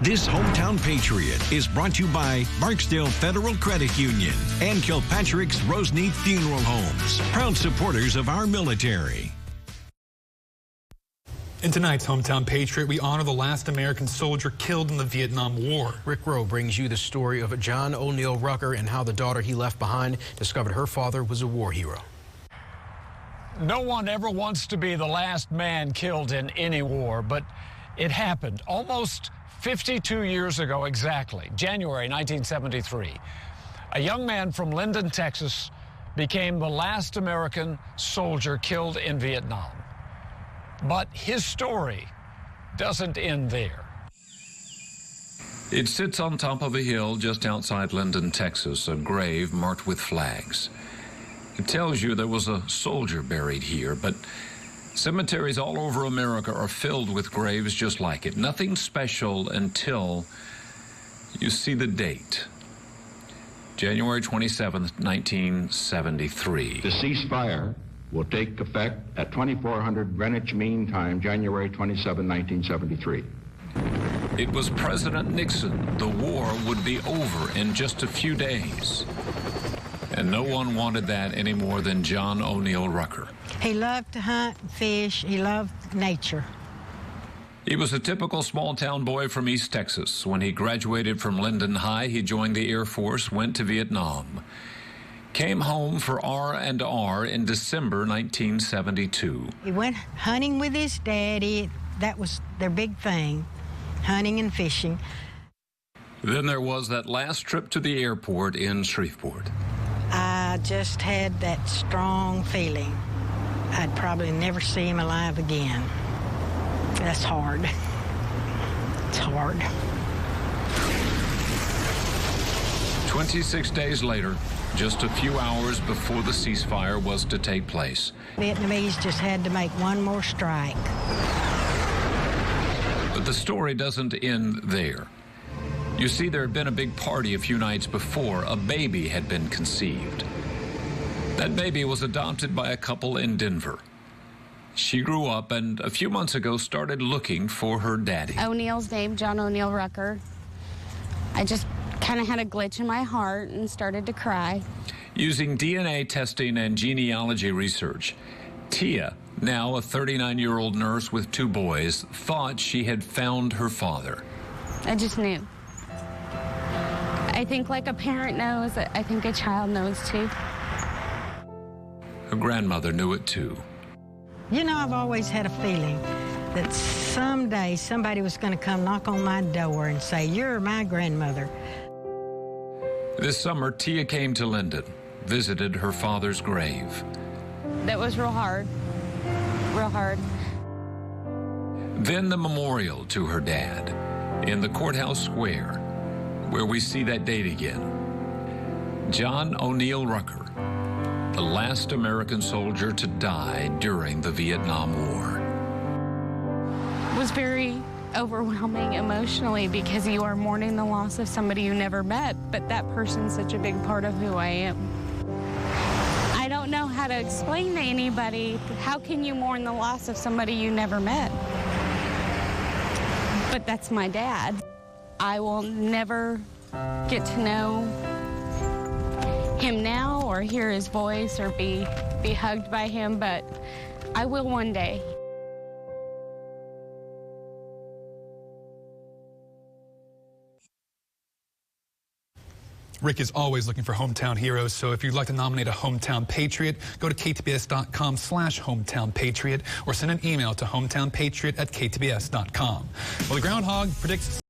This Hometown Patriot is brought to you by Barksdale Federal Credit Union and Kilpatrick's Roseneath Funeral Homes, proud supporters of our military. In tonight's Hometown Patriot, we honor the last American soldier killed in the Vietnam War. Rick Rowe brings you the story of John O'Neill Rucker and how the daughter he left behind discovered her father was a war hero. No one ever wants to be the last man killed in any war, but it happened almost 52 years ago exactly, January 1973. A young man from Linden, Texas, became the last American soldier killed in Vietnam. But his story doesn't end there. It sits on top of a hill just outside Linden, Texas, a grave marked with flags. It tells you there was a soldier buried here, but cemeteries all over America are filled with graves just like it. Nothing special until you see the date. January 27th, 1973. The ceasefire will take effect at 2400 Greenwich Mean Time, January 27, 1973. It was President Nixon. The war would be over in just a few days. And no one wanted that any more than John O'Neill Rucker. He loved to hunt and fish. He loved nature. He was a typical small-town boy from East Texas. When he graduated from Linden High, he joined the Air Force, went to Vietnam. Came home for R&R in December 1972. He went hunting with his daddy. That was their big thing, hunting and fishing. Then there was that last trip to the airport in Shreveport. I just had that strong feeling I'd probably never see him alive again. That's hard. It's hard. 26 days later, just a few hours before the ceasefire was to take place. Vietnamese just had to make one more strike. But the story doesn't end there. You see, there had been a big party a few nights before. A baby had been conceived. That baby was adopted by a couple in Denver. She grew up and a few months ago started looking for her daddy. O'Neill's name, John O'Neill Rucker. I just kind of had a glitch in my heart and started to cry. Using DNA testing and genealogy research, Tia, now a 39-year-old nurse with two boys, thought she had found her father. I just knew. I think like a parent knows, I think a child knows too. Her grandmother knew it too. You know, I've always had a feeling that someday somebody was going to come knock on my door and say, "You're my grandmother." This summer, Tia came to Linden, visited her father's grave. That was real hard. Real hard. Then the memorial to her dad in the courthouse square, where we see that date again. John O'Neill Rucker, the last American soldier to die during the Vietnam War. It was very overwhelming emotionally because you are mourning the loss of somebody you never met, but that person's such a big part of who I am. I don't know how to explain to anybody, how can you mourn the loss of somebody you never met? But that's my dad. I will never get to know him now or hear his voice or be hugged by him, but I will one day. Rick is always looking for hometown heroes, so if you'd like to nominate a hometown patriot, go to ktbs.com/hometown patriot or send an email to hometownpatriot@ktbs.com. Well, the groundhog predicts